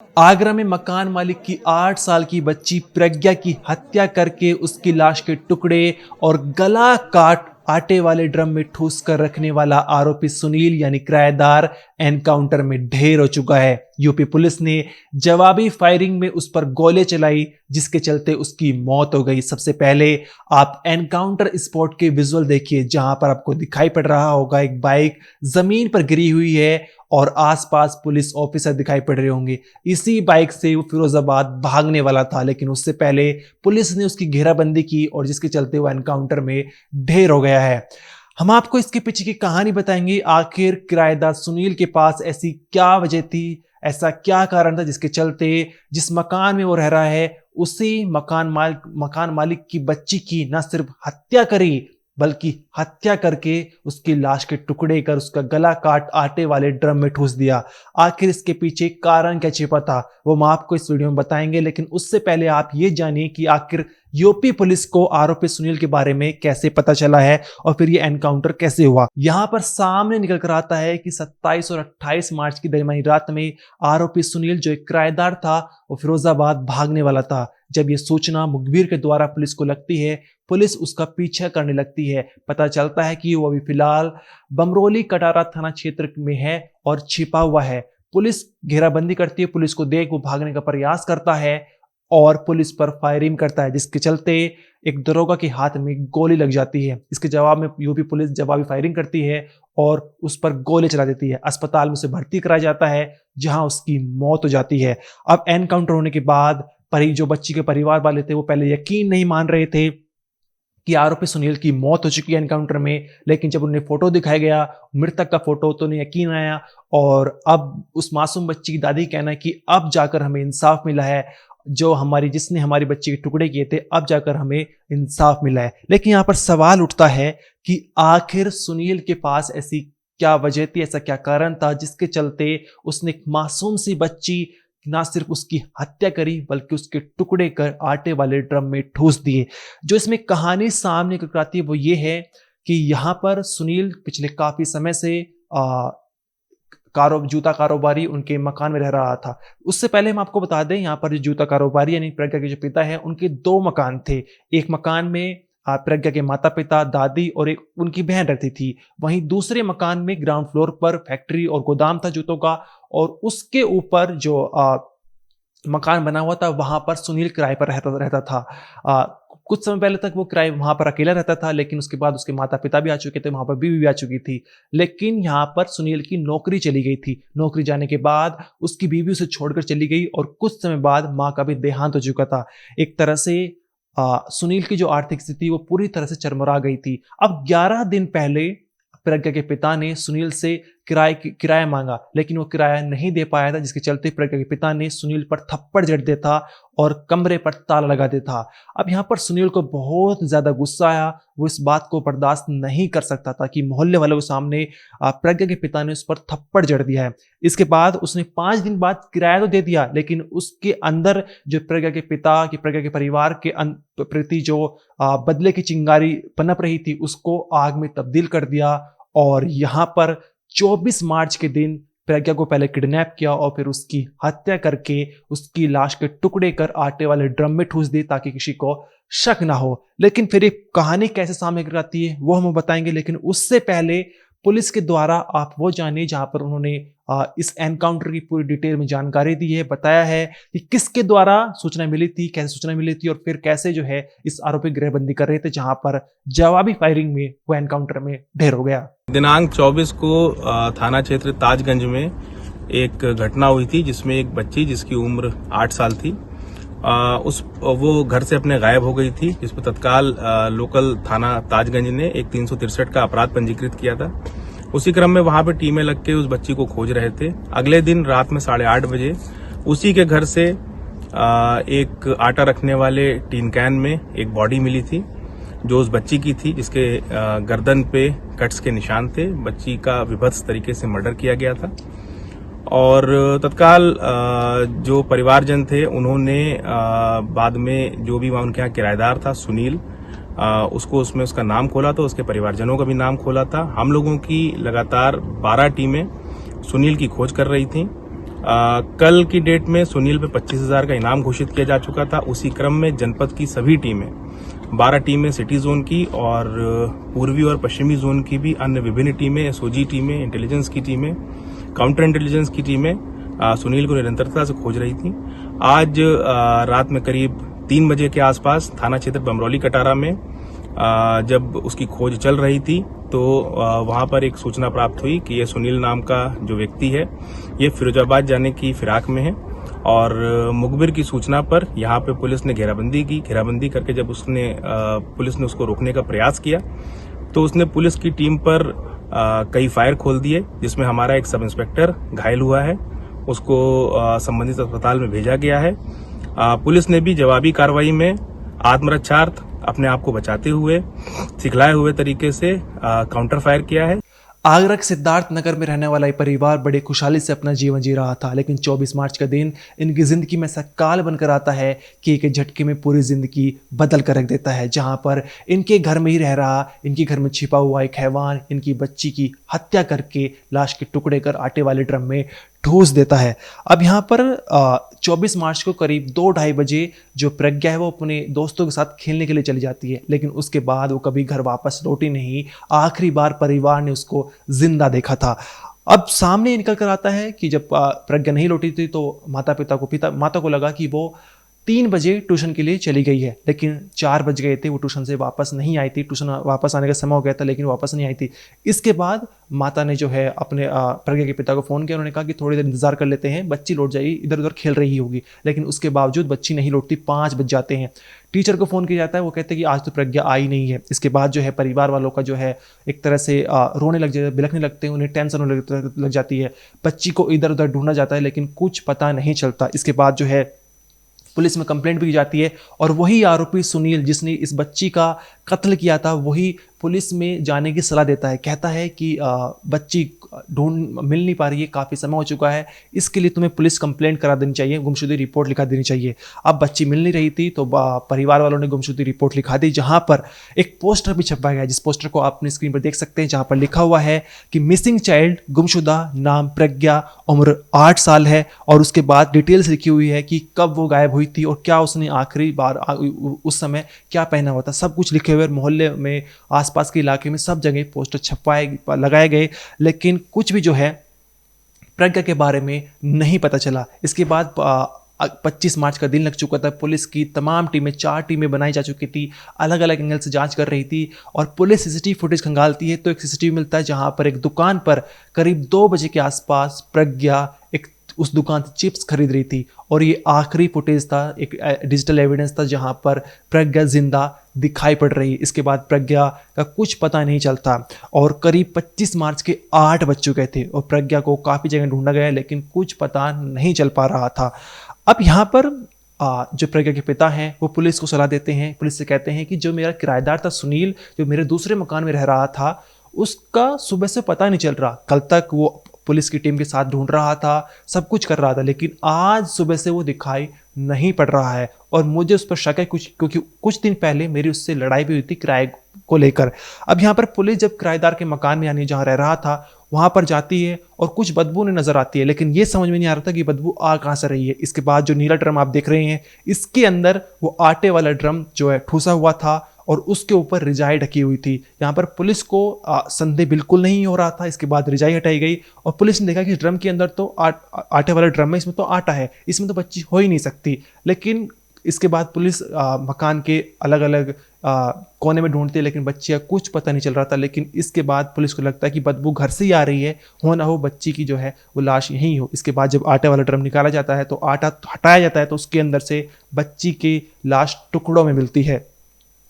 आगरा में मकान मालिक की 8 साल की बच्ची प्रज्ञा की हत्या करके उसकी लाश के टुकड़े और गला काट आटे वाले ड्रम में ठूस कर रखने वाला आरोपी सुनील यानी किराएदार एनकाउंटर में ढेर हो चुका है। यूपी पुलिस ने जवाबी फायरिंग में उस पर गोले चलाई जिसके चलते उसकी मौत हो गई। सबसे पहले आप एनकाउंटर स्पॉट के विजुअल देखिए जहां पर आपको दिखाई पड़ रहा होगा एक बाइक जमीन पर गिरी हुई है और आसपास पुलिस ऑफिसर दिखाई पड़ रहे होंगे। इसी बाइक से वो फिरोजाबाद भागने वाला था, लेकिन उससे पहले पुलिस ने उसकी घेराबंदी की और जिसके चलते वो एनकाउंटर में ढेर हो गया है। हम आपको इसके पीछे की कहानी बताएंगे। आखिर किराएदार सुनील के पास ऐसी क्या वजह थी, ऐसा क्या कारण था जिसके चलते जिस मकान में वो रह रहा है उसी मकान मालिक की बच्ची की न सिर्फ हत्या करी बल्कि हत्या करके उसकी लाश के टुकड़े कर उसका गला काट आटे वाले ड्रम में ठूस दिया। आखिर इसके पीछे कारण क्या छिपा था वो हम आपको इस वीडियो में बताएंगे, लेकिन उससे पहले आप ये जानिए कि आखिर यूपी पुलिस को आरोपी सुनील के बारे में कैसे पता चला है और फिर ये एनकाउंटर कैसे हुआ। यहां पर सामने निकल कर आता है कि 27 और 28 मार्च की दरमियानी रात में आरोपी सुनील जो एक किराएदार था वो फिरोजाबाद भागने वाला था। जब ये सूचना मुखबिर के द्वारा पुलिस को लगती है, पुलिस उसका पीछा करने लगती है। पता चलता है कि वो अभी फिलहाल बमरोली कटारा थाना क्षेत्र में है और छिपा हुआ है। पुलिस घेराबंदी करती है, पुलिस को देख वो भागने का प्रयास करता है और पुलिस पर फायरिंग करता है जिसके चलते एक दरोगा के हाथ में गोली लग जाती है। इसके जवाब में यूपी पुलिस जवाबी फायरिंग करती है और उस पर गोली चला देती है। अस्पताल में उसे भर्ती कराया जाता है जहां उसकी मौत हो जाती है। अब एनकाउंटर होने के बाद जो बच्ची के परिवार वाले थे वो पहले यकीन नहीं मान रहे थे कि आरोपी सुनील की मौत हो चुकी है एनकाउंटर में, लेकिन जब उन्हें फोटो दिखाया गया मृतक का फोटो तो उन्हें यकीन आया और अब उस मासूम बच्ची की दादी कहना है कि अब जाकर हमें इंसाफ मिला है, जिसने हमारी बच्ची के टुकड़े किए थे अब जाकर हमें इंसाफ मिला है। लेकिन यहां पर सवाल उठता है कि आखिर सुनील के पास ऐसी क्या वजह थी, ऐसा क्या कारण था जिसके चलते उसने एक मासूम सी बच्ची ना सिर्फ उसकी हत्या करी बल्कि उसके टुकड़े कर आटे वाले ड्रम में ठूस दिए। जो इसमें कहानी सामने आती है वो ये है कि यहाँ पर सुनील पिछले काफी समय से जूता कारोबारी उनके मकान में रह रहा था। उससे पहले हम आपको बता दें यहाँ पर जो जूता कारोबारी यानी प्रज्ञा के जो पिता है उनके 2 मकान थे। एक मकान में प्रज्ञा के माता पिता, दादी और एक उनकी बहन रहती थी। वहीं दूसरे मकान में ग्राउंड फ्लोर पर फैक्ट्री और गोदाम था जूतों का और उसके ऊपर जो मकान बना हुआ था वहां पर सुनील किराए पर रहता था। कुछ समय पहले तक वो किराए वहां पर अकेला रहता था, लेकिन उसके बाद उसके माता पिता भी आ चुके थे, वहां पर बीवी भी आ चुकी थी। लेकिन यहाँ पर सुनील की नौकरी चली गई थी। नौकरी जाने के बाद उसकी बीवी उसे छोड़कर चली गई और कुछ समय बाद माँ का भी देहांत हो चुका था। एक तरह से सुनील की जो आर्थिक स्थिति वो पूरी तरह से चरमरा गई थी। अब 11 दिन पहले प्रज्ञा के पिता ने सुनील से किराया मांगा, लेकिन वो किराया नहीं दे पाया था जिसके चलते प्रज्ञा के पिता ने सुनील पर थप्पड़ जड़ देता और कमरे पर ताला लगा देता। अब यहाँ पर सुनील को बहुत ज्यादा गुस्सा आया। वो इस बात को बर्दाश्त नहीं कर सकता था कि मोहल्ले वालों के सामने प्रज्ञा के पिता ने उस पर थप्पड़ जड़ दिया है। इसके बाद उसने 5 दिन बाद किराया तो दे दिया, लेकिन उसके अंदर जो प्रज्ञा के परिवार के प्रति जो बदले की चिंगारी पनप रही थी उसको आग में तब्दील कर दिया। और यहाँ पर 24 मार्च के दिन प्रज्ञा को पहले किडनैप किया और फिर उसकी हत्या करके उसकी लाश के टुकड़े कर आटे वाले ड्रम में ठूस दी ताकि किसी को शक ना हो। लेकिन फिर एक कहानी कैसे सामने आती है वो हम बताएंगे, लेकिन उससे पहले पुलिस के द्वारा आप वो जानिए जहां पर उन्होंने इस एनकाउंटर की पूरी डिटेल में जानकारी दी है, बताया है कि किसके द्वारा सूचना मिली थी, कैसे सूचना मिली थी और फिर कैसे जो है इस आरोपी गृहबंदी कर रहे थे, जहां पर जवाबी फायरिंग में वो एनकाउंटर में ढेर हो गया। दिनांक 24 को थाना क्षेत्र ताजगंज में एक घटना हुई थी जिसमें एक बच्ची जिसकी उम्र 8 साल थी वो घर से अपने गायब हो गई थी, जिस पर तत्काल लोकल थाना ताजगंज ने एक 363 का अपराध पंजीकृत किया था। उसी क्रम में वहां पर टीमें लग के उस बच्ची को खोज रहे थे। अगले दिन रात में 8:30 बजे उसी के घर से एक आटा रखने वाले टीन कैन में एक बॉडी मिली थी जो उस बच्ची की थी, जिसके गर्दन पे कट्स के निशान थे। बच्ची का विभत्स तरीके से मर्डर किया गया था और तत्काल जो परिवारजन थे उन्होंने बाद में जो भी वहां उनके यहाँ किराएदार था सुनील उसमें उसका नाम खोला था, उसके परिवारजनों का भी नाम खोला था। हम लोगों की लगातार 12 टीमें सुनील की खोज कर रही थी कल की डेट में सुनील पे 25,000 का इनाम घोषित किया जा चुका था। उसी क्रम में जनपद की सभी टीमें 12 टीमें सिटी जोन की और पूर्वी और पश्चिमी जोन की भी अन्य विभिन्न टीमें, एसओजी टीमें, इंटेलिजेंस की टीमें, काउंटर इंटेलिजेंस की टीमें सुनील को निरंतरता से खोज रही थी। आज रात में करीब 3 बजे के आसपास थाना क्षेत्र बमरौली कटारा में जब उसकी खोज चल रही थी तो वहां पर एक सूचना प्राप्त हुई कि ये सुनील नाम का जो व्यक्ति है ये फिरोजाबाद जाने की फिराक में है और मुखबिर की सूचना पर यहाँ पे पुलिस ने घेराबंदी की। घेराबंदी करके जब पुलिस ने उसको रोकने का प्रयास किया तो उसने पुलिस की टीम पर कई फायर खोल दिए, जिसमें हमारा एक सब इंस्पेक्टर घायल हुआ है। उसको संबंधित अस्पताल में भेजा गया है। पुलिस ने भी जवाबी कार्रवाई में आत्मरक्षार्थ अपने आप को बचाते हुए सिखलाए हुए तरीके से काउंटर फायर किया है। आगरा के सिद्धार्थ नगर में रहने वाला ये परिवार बड़े खुशहाली से अपना जीवन जी रहा था, लेकिन 24 मार्च का दिन इनकी जिंदगी में ऐसा काल बनकर आता है कि एक झटके में पूरी जिंदगी बदल कर रख देता है। जहां पर इनके घर में ही रह रहा, इनके घर में छिपा हुआ एक हैवान इनकी बच्ची की हत्या करके लाश के टुकड़े कर आटे वाले ड्रम में ठूस देता है। अब यहाँ पर 24 मार्च को करीब 2-2:30 बजे जो प्रज्ञा है वो अपने दोस्तों के साथ खेलने के लिए चली जाती है, लेकिन उसके बाद वो कभी घर वापस लौटी नहीं। आखिरी बार परिवार ने उसको जिंदा देखा था। अब सामने निकल कर आता है कि जब प्रज्ञा नहीं लौटी थी तो माता को लगा कि वो 3 बजे ट्यूशन के लिए चली गई है, लेकिन 4 बज गए थे, वो ट्यूशन से वापस नहीं आई थी। ट्यूशन वापस आने का समय हो गया था लेकिन वापस नहीं आई थी। इसके बाद माता ने जो है अपने प्रज्ञा के पिता को फ़ोन किया। उन्होंने कहा कि थोड़ी देर इंतजार कर लेते हैं, बच्ची लौट जाएगी, इधर उधर खेल रही होगी, लेकिन उसके बावजूद बच्ची नहीं लौटती। 5 बज जाते हैं। टीचर को फ़ोन किया जाता है, वो कहते हैं कि आज तो प्रज्ञा आई नहीं है। इसके बाद जो है परिवार वालों का जो है एक तरह से रोने लग जाते हैं, बिलखने लगते हैं, उन्हें टेंशन होने लग जाती है। बच्ची को इधर उधर ढूंढा जाता है लेकिन कुछ पता नहीं चलता। इसके बाद जो है पुलिस में कंप्लेंट भी की जाती है और वही आरोपी सुनील जिसने इस बच्ची का कत्ल किया था वही पुलिस में जाने की सलाह देता है। कहता है कि बच्ची मिल नहीं पा रही है, काफ़ी समय हो चुका है, इसके लिए तुम्हें पुलिस कंप्लेंट करा देनी चाहिए, गुमशुदगी रिपोर्ट लिखा देनी चाहिए। अब बच्ची मिल नहीं रही थी तो परिवार वालों ने गुमशुदगी रिपोर्ट लिखा दी, जहां पर एक पोस्टर भी छपा गया, जिस पोस्टर को आप अपनी स्क्रीन पर देख सकते हैं, जहां पर लिखा हुआ है कि मिसिंग चाइल्ड, गुमशुदा, नाम प्रज्ञा, उम्र 8 साल है और उसके बाद डिटेल्स लिखी हुई है कि कब वो गायब हुई थी और क्या उसने आखिरी बार उस समय क्या पहना हुआ था। सब कुछ लिखे हुए, मोहल्ले में आसपास के इलाके में सब जगह पोस्टर लगाए गए, लेकिन कुछ भी जो है प्रज्ञा के बारे में नहीं पता चला। इसके बाद 25 मार्च का दिन लग चुका था। पुलिस की तमाम टीमें, 4 टीमें बनाई जा चुकी थी, अलग अलग एंगल से जांच कर रही थी और पुलिस सीसीटीवी फुटेज खंगालती है तो एक सीसीटीवी मिलता है जहां पर एक दुकान पर करीब 2 बजे के आसपास प्रज्ञा उस दुकान से चिप्स खरीद रही थी और ये आखिरी फुटेज था, एक डिजिटल एविडेंस था जहां पर प्रज्ञा जिंदा दिखाई पड़ रही। इसके बाद प्रज्ञा का कुछ पता नहीं चलता और करीब 25 मार्च के 8 बज चुके थे और प्रज्ञा को काफ़ी जगह ढूंढा गया लेकिन कुछ पता नहीं चल पा रहा था। अब यहाँ पर जो प्रज्ञा के पिता हैं वो पुलिस को सलाह देते हैं, पुलिस से कहते हैं कि जो मेरा किराएदार था सुनील, जो मेरे दूसरे मकान में रह रहा था, उसका सुबह से पता नहीं चल रहा। कल तक वो पुलिस की टीम के साथ ढूंढ रहा था, सब कुछ कर रहा था, लेकिन आज सुबह से वो दिखाई नहीं पड़ रहा है और मुझे उस पर शक है क्योंकि कुछ दिन पहले मेरी उससे लड़ाई भी हुई थी किराए को लेकर। अब यहाँ पर पुलिस जब किराएदार के मकान में यानी जहाँ रह रहा था वहां पर जाती है और कुछ बदबू ने नजर आती है, लेकिन ये समझ में नहीं आ रहा था कि बदबू आ कहाँ से रही है। इसके बाद जो नीला ड्रम आप देख रहे हैं, इसके अंदर वो आटे वाला ड्रम जो है ठूसा हुआ था और उसके ऊपर रिजाई ढकी हुई थी। यहाँ पर पुलिस को संदेह बिल्कुल नहीं हो रहा था। इसके बाद रिजाई हटाई गई और पुलिस ने देखा कि ड्रम के अंदर तो आटे वाला ड्रम है, इसमें तो आटा है, इसमें तो बच्ची हो ही नहीं सकती। लेकिन इसके बाद पुलिस मकान के अलग अलग कोने में ढूंढती है लेकिन बच्ची का कुछ पता नहीं चल रहा था। लेकिन इसके बाद पुलिस को लगता है कि बदबू घर से ही आ रही है, हो ना हो बच्ची की जो है वो लाश यहीं हो। इसके बाद जब आटे वाला ड्रम निकाला जाता है तो आटा हटाया जाता है तो उसके अंदर से बच्ची की लाश टुकड़ों में मिलती है।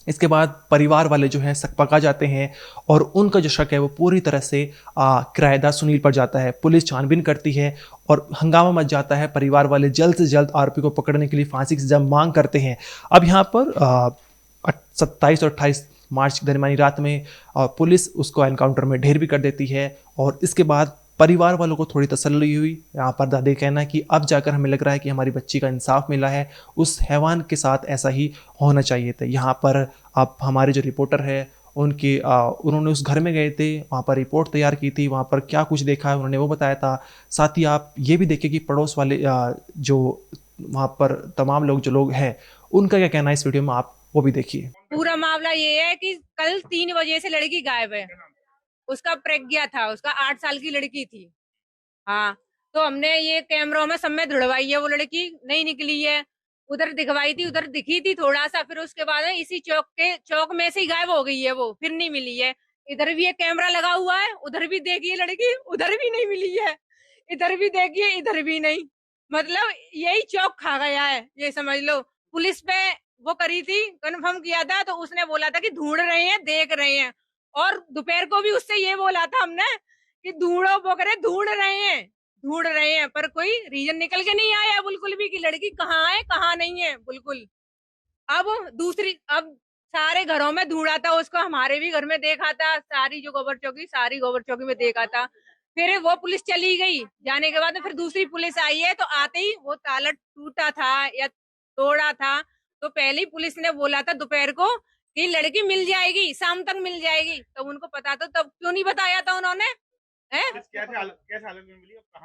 इसके बाद परिवार वाले जो हैं सकपका जाते हैं और उनका जो शक है वो पूरी तरह से किराएदार सुनील पर जाता है। पुलिस छानबीन करती है और हंगामा मच जाता है। परिवार वाले जल्द से जल्द आरोपी को पकड़ने के लिए फांसी की सजा मांग करते हैं। अब यहाँ पर 27 और 28 मार्च दरमियानी रात में पुलिस उसको एनकाउंटर में ढेर भी कर देती है और इसके बाद परिवार वालों को थोड़ी तसल्ली हुई। यहाँ पर दादी कहना है कि अब जाकर हमें लग रहा है कि हमारी बच्ची का इंसाफ मिला है, उस हैवान के साथ ऐसा ही होना चाहिए था। यहाँ पर अब हमारे जो रिपोर्टर है उन्होंने उस घर में गए थे, वहाँ पर रिपोर्ट तैयार की थी, वहाँ पर क्या कुछ देखा है उन्होंने वो बताया था। साथ ही आप ये भी देखिए कि पड़ोस वाले जो वहाँ पर तमाम लोग जो लोग हैं उनका क्या कहना है इस वीडियो में, आप वो भी देखिए। पूरा मामला ये है कि कल 3 बजे से लड़की गायब है। उसका प्रज्ञा था, उसका 8 साल की लड़की थी। हाँ, तो हमने ये कैमरों में सब में धुड़वाई है, वो लड़की नहीं निकली है। उधर दिखवाई थी, उधर दिखी थी थोड़ा सा, फिर उसके बाद इसी चौक में से ही गायब हो गई है वो, फिर नहीं मिली है। इधर भी एक कैमरा लगा हुआ है, उधर भी देखिए लड़की, उधर भी नहीं मिली है। इधर भी देखिए, इधर भी नहीं। मतलब यही चौक खा गया है, ये समझ लो। पुलिस पे वो करी थी, कंफर्म किया था, तो उसने बोला था कि ढूंढ रहे हैं, देख रहे हैं। और दोपहर को भी उससे ये बोला था हमने कि ढूंढो, वो करे ढूंढ रहे हैं, पर कोई रीजन निकल के नहीं आया बिल्कुल भी कि लड़की कहाँ है कहाँ नहीं है बिल्कुल। अब सारे घरों में ढूंढा था उसको, हमारे भी घर में देखा था, सारी गोबर चौकी में देखा था। फिर वो पुलिस चली गई, जाने के बाद फिर दूसरी पुलिस आई है, तो आते ही वो ताला टूटा था या तोड़ा था। तो पहले ही पुलिस ने बोला था दोपहर को कि लड़की मिल जाएगी, शाम तक मिल जाएगी। तो उनको पता था, तब क्यों नहीं बताया था उन्होंने?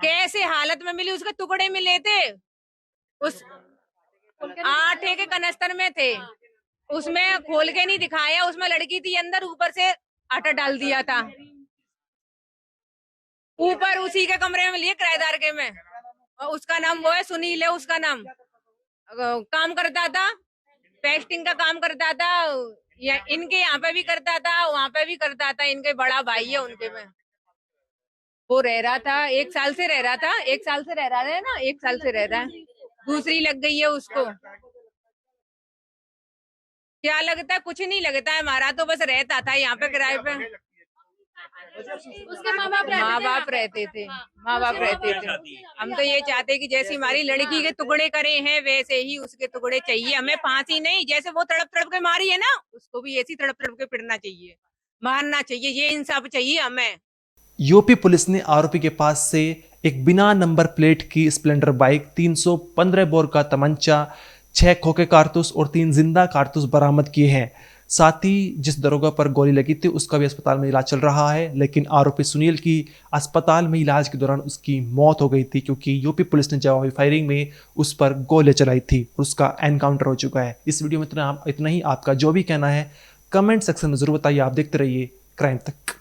कैसे हालत में मिली? उसके टुकड़े मिले थे, उस आटे के कनस्तर में थे, उसमें खोल के नहीं दिखाया, उसमें लड़की थी अंदर, ऊपर से आटा डाल दिया था। ऊपर उसी के कमरे में मिली है, किराएदार के में। और उसका नाम वो है, सुनील है उसका नाम। काम करता था, पेस्टिंग का काम करता था, या इनके यहाँ पे भी करता था, वहाँ पे भी करता था। इनके बड़ा भाई है उनके में। वो रह रहा था, 1 साल से रह रहा था, 1 साल से रह रहा है ना, 1 साल से रह रहा है। दूसरी लग गई है उसको। क्या लगता है? कुछ नहीं लगता है, हमारा तो बस रहता था यहाँ पे किराए पे। उसके माँ बाप रहते थे, माँ बाप रहते थे। हम तो ये चाहते कि जैसी हमारी लड़की के टुकड़े करे हैं वैसे ही उसके टुकड़े चाहिए हमें। फांसी नहीं, जैसे वो तड़प तड़प के मारी है ना, उसको भी ऐसी तड़प तड़प के पिटना चाहिए, मारना चाहिए। ये इंसाफ चाहिए हमें। यूपी पुलिस ने आरोपी के पास से एक बिना नंबर प्लेट की स्प्लेंडर बाइक, 315 बोर का तमंचा, 6 खोखे कारतूस और 3 जिंदा कारतूस बरामद किए हैं। साथ ही जिस दरोगा पर गोली लगी थी उसका भी अस्पताल में इलाज चल रहा है, लेकिन आरोपी सुनील की अस्पताल में इलाज के दौरान उसकी मौत हो गई थी, क्योंकि यूपी पुलिस ने जवाबी फायरिंग में उस पर गोली चलाई थी और उसका एनकाउंटर हो चुका है। इस वीडियो में इतना ही। आपका जो भी कहना है कमेंट सेक्शन में जरूर बताइए। आप देखते रहिए क्राइम तक।